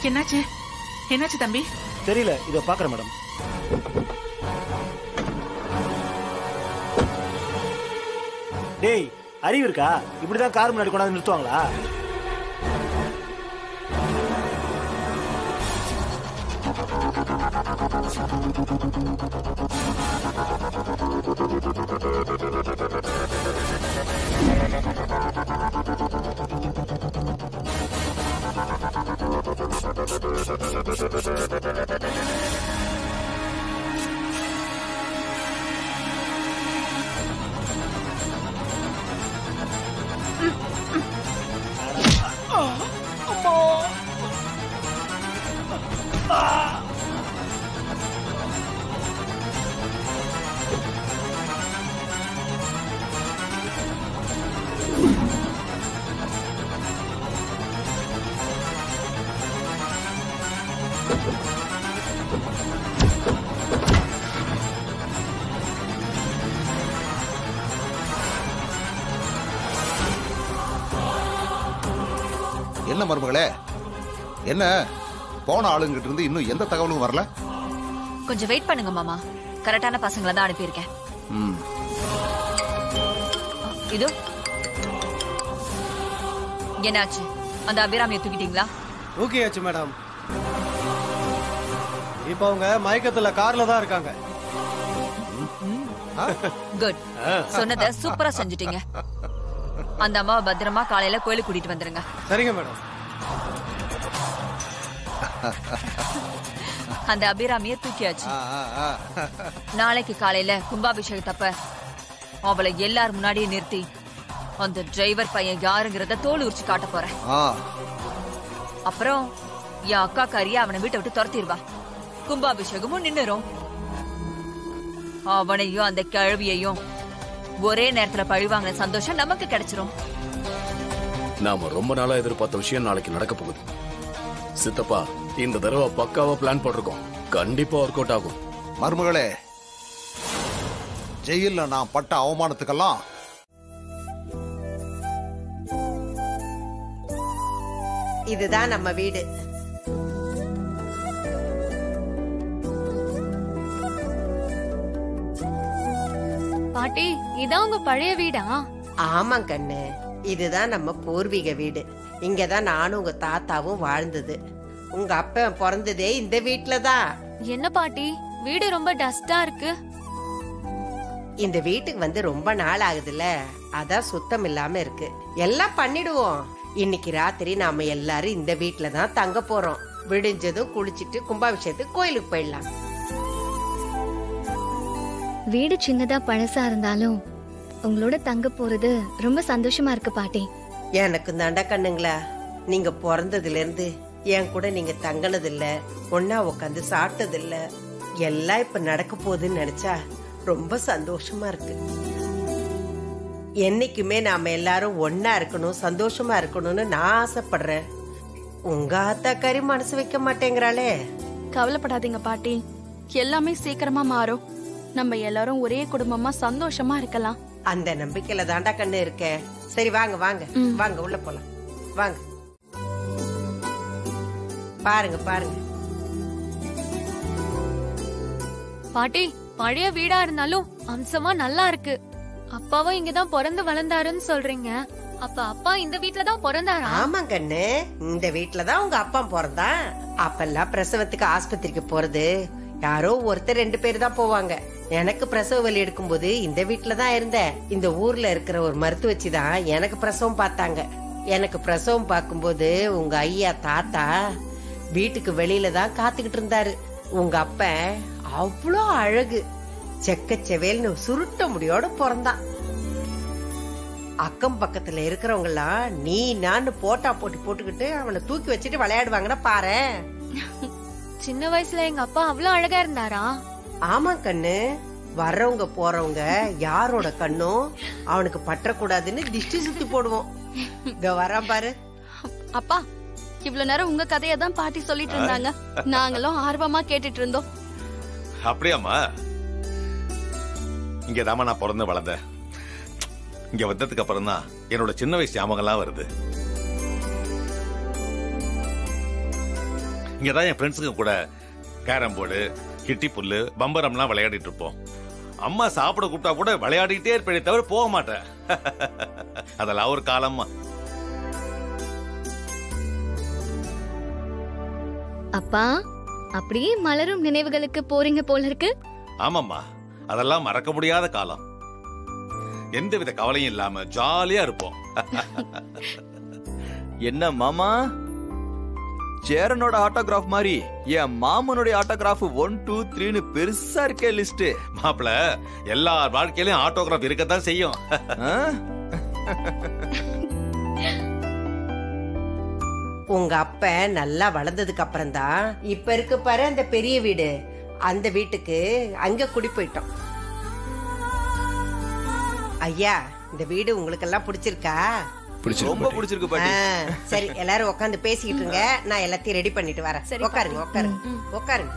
என்னாச்சு என்னாச்சு தம்பி? தெரியல, இத பாக்குறேன் மேடம். டேய், அறிவு இருக்கா? இப்படிதான் கார் முன்னாடி கொண்டாந்து நிறுத்துவாங்களா? என்ன மருமகளே, என்ன போன ஆளுங்கிட்ட இருந்து இன்னும் எந்த தகவலும் வரல? கொஞ்சம் வெயிட் பண்ணுங்க மாமா, கரெக்டான பசங்களை தான் அனுப்பியிருக்கேன். இது என்னாச்சு? அந்த அபிராமியை தூக்கிட்டீங்களா? தூக்கியாச்சு மேடம். இப்ப அவங்க மயக்கத்துல கார்ல தான் இருக்காங்க. குட், சொன்னதை சூப்பரா செஞ்சுட்டீங்க. அந்த அம்மாவை பத்திரமா காலையில கோயிலுக்கு கூட்டிட்டு வந்துருங்க. சரிங்க மேடம். அந்த அபிராமியை தூக்கியாச்சு. நாளைக்கு காலையில கும்பாபிஷேகத்தப்ப அவளை எல்லாரும் முன்னாடியே நிறுத்தி அந்த டிரைவர் பையன் யாருங்கிறத தோல் உரிச்சு காட்ட போறேன். அப்புறம் என் அக்கா காரிய அவனை வீட்டை விட்டு துரத்திடுவா. கும்பாபிஷேகமும் நின்னுரும். அவனையும் அந்த கிழவியையும் ஒரே நேரத்துல பழிவாங்கின சந்தோஷம் நமக்கு கிடைச்சிரும். நாம ரொம்ப நாளா எதிர்பார்த்த விஷயம் நாளைக்கு நடக்க போகுது. சித்தப்பா, இந்த தடவை பக்காவா பிளான் போட்டிருக்கோம். கண்டிப்பா ஒர்க் அவுட் ஆகும். மருமகளே, ஜெயில நான் பட்ட அவமானத்துக்கெல்லாம் இதுதான் நம்ம வீடு. பாட்டி, இதான் உங்க பழைய வீடா? ஆமா கண்ணு, இதுதான் நம்ம பூர்வீக வீடு. இங்கதான் நானும் உங்க தாத்தாவும் வாழ்ந்தது. உங்க அப்பா பிறந்ததே இந்த வீட்டுலதான். என்ன பாட்டி, வீடு ரொம்ப டஸ்டா இருக்கு. இந்த வீட்டுக்கு வந்து ரொம்ப நாள் ஆகுதுல்ல, அதான் சுத்தம் இல்லாம இருக்கு. எல்லாம் பண்ணிடுவோம். இன்னைக்கு ராத்திரி நாம எல்லாரும் இந்த வீட்டுலதான் தங்க போறோம். விடிஞ்சதும் குளிச்சிட்டு கும்பாபிஷேகத்துக்கு கோயிலுக்கு போயிடலாம். வீடு சின்னதா பழசா இருந்தாலும் உங்களோட தங்க போறது ரொம்ப சந்தோஷமா இருக்கு பாட்டி. எனக்கு தாண்டா கண்ணுங்களா, நீங்க பிறந்ததுல இருந்து என் கூட நீங்க தங்கினது இல்ல, ஒன்னா உட்காந்து சாப்பிட்டது இல்ல. எல்லாம் இப்ப நடக்க போகுதுன்னு நினைச்சா ரொம்ப சந்தோஷமா இருக்கு. என்னைக்குமே நாம எல்லாரும் ஒன்னா இருக்கணும், சந்தோஷமா இருக்கணும்னு நான் ஆசைப்படுறேன். உங்க ஆத்தாக்காரி மனசு வைக்க மாட்டேங்கிறாளே. கவலைப்படாதீங்க பாட்டி, எல்லாமே சீக்கிரமா மாறும். நம்ம எல்லாரும் ஒரே குடும்பமா சந்தோஷமா இருக்கலாம். அந்த நம்பிக்கையில தாண்டா கண்ணு இருக்கேன். சரி வாங்க வாங்க வாங்க, உள்ள போலாம் வாங்க. பாருங்க பாருங்க பாட்டி, பழைய வீடா இருந்தாலும் அம்சமா நல்லா இருக்கு. அப்பாவும் இங்கதான் பிறந்து வளர்ந்தாருன்னு சொல்றீங்க. அப்ப அப்பா இந்த வீட்டுலதான் பிறந்தாரா? ஆமா கண்ணு, இந்த வீட்டுலதான் உங்க அப்பா பிறந்தான். அப்பெல்லாம் பிரசவத்துக்கு ஆஸ்பத்திரிக்கு போறது யாரோ ஒருத்தர் 2 பேர் தான் போவாங்க. எனக்கு பிரசவ வலி எடுக்கும் போது இந்த வீட்டுலதான் இருந்தேன். இந்த ஊர்ல இருக்கிற ஒரு மருத்துவச்சி தான் எனக்கு பிரசவம் பார்த்தாங்க. எனக்கு பிரசவம் பார்க்கும்போது உங்க ஐயா தாத்தா வீட்டுக்கு வெளியில தான் காத்துக்கிட்டு இருந்தாரு. உங்க அப்ப அவ்வளோ அழகு, செக்கச்செவேல்னு சுருட்ட முடியோட பிறந்தான். அக்கம் பக்கத்துல இருக்கிறவங்க எல்லாம் நீ நான் போட்டா போட்டி போட்டுக்கிட்டு அவனை தூக்கி வச்சுட்டு விளையாடுவாங்கன்னா பாரு. சின்ன வயசுல எங்க அப்பா அவ்வளவு அழகா இருந்தாரா? ஆமா கண்ணு, வர்றவங்க போறவங்க யாரோட கண்ணும் அவனுக்கு பற்றக்கூடாதுன்னு திஷ்டி சுத்தி போடுவோம். இத வரான் பாரு. அப்பா, இவ்வளவு நேரம் உங்க கதையை தான் பாட்டி சொல்லிட்டு இருந்தாங்க. நாங்களும் ஆர்வமா கேட்டுட்டு இருந்தோம். அப்படியாமா? இங்கதாமா நான் பிறந்து வளர்ந்தேன். இங்க வந்ததுக்கு அப்புறம் தான் என்னோட சின்ன வயசு ஞாபகம்லாம் வருது. இங்கதான் என் ஃப்ரெண்ட்ஸுங்க கூட கேரம் போர்டு, கிட்டி புல்லு, பம்பரம்லாம் விளையாடிட்டு இருப்போம். அம்மா சாப்பிட கூப்பிட்டா கூட விளையாடிட்டே இருப்பேனே தவிர போக மாட்டேன். அதெல்லாம் ஒரு காலம்மா. அப்பா, அப்படியே மலரும் நினைவுகளுக்கு போறீங்க போல இருக்கு. ஆமாம்மா, அதெல்லாம் மறக்க முடியாத காலம். எந்தவித கவலையும் இல்லாம ஜாலியா இருப்போம். என்ன மாமா, சேரனோட ஆட்டோகிராஃப் மாதிரி என் மாமனுடைய ஆட்டோகிராஃப் 1 2 3ன்னு பெருசா இருக்கே லிஸ்ட். மாப்பிள, எல்லா வாழ்க்கையிலும் ஆட்டோகிராஃப் இருக்கத்தான் செய்யும். உங்க அப்ப நல்லா வளர்ந்ததுக்கு அப்புறம் தான் இப்ப இருக்கு பாரு அந்த பெரிய வீடு, அந்த வீட்டுக்கு அங்க குடி போயிட்டோம். ஐயா, இந்த வீடு உங்களுக்கு எல்லாம் பிடிச்சிருக்கா? ரொம்ப பிடிச்சிருக்கு பாட்டி. சரி, எல்லாரும் உட்காந்து பேசிக்கிட்டு இருங்க, நான் எல்லாத்தையும் ரெடி பண்ணிட்டு வரேன். உட்காருங்க உட்காருங்க உட்காருங்க.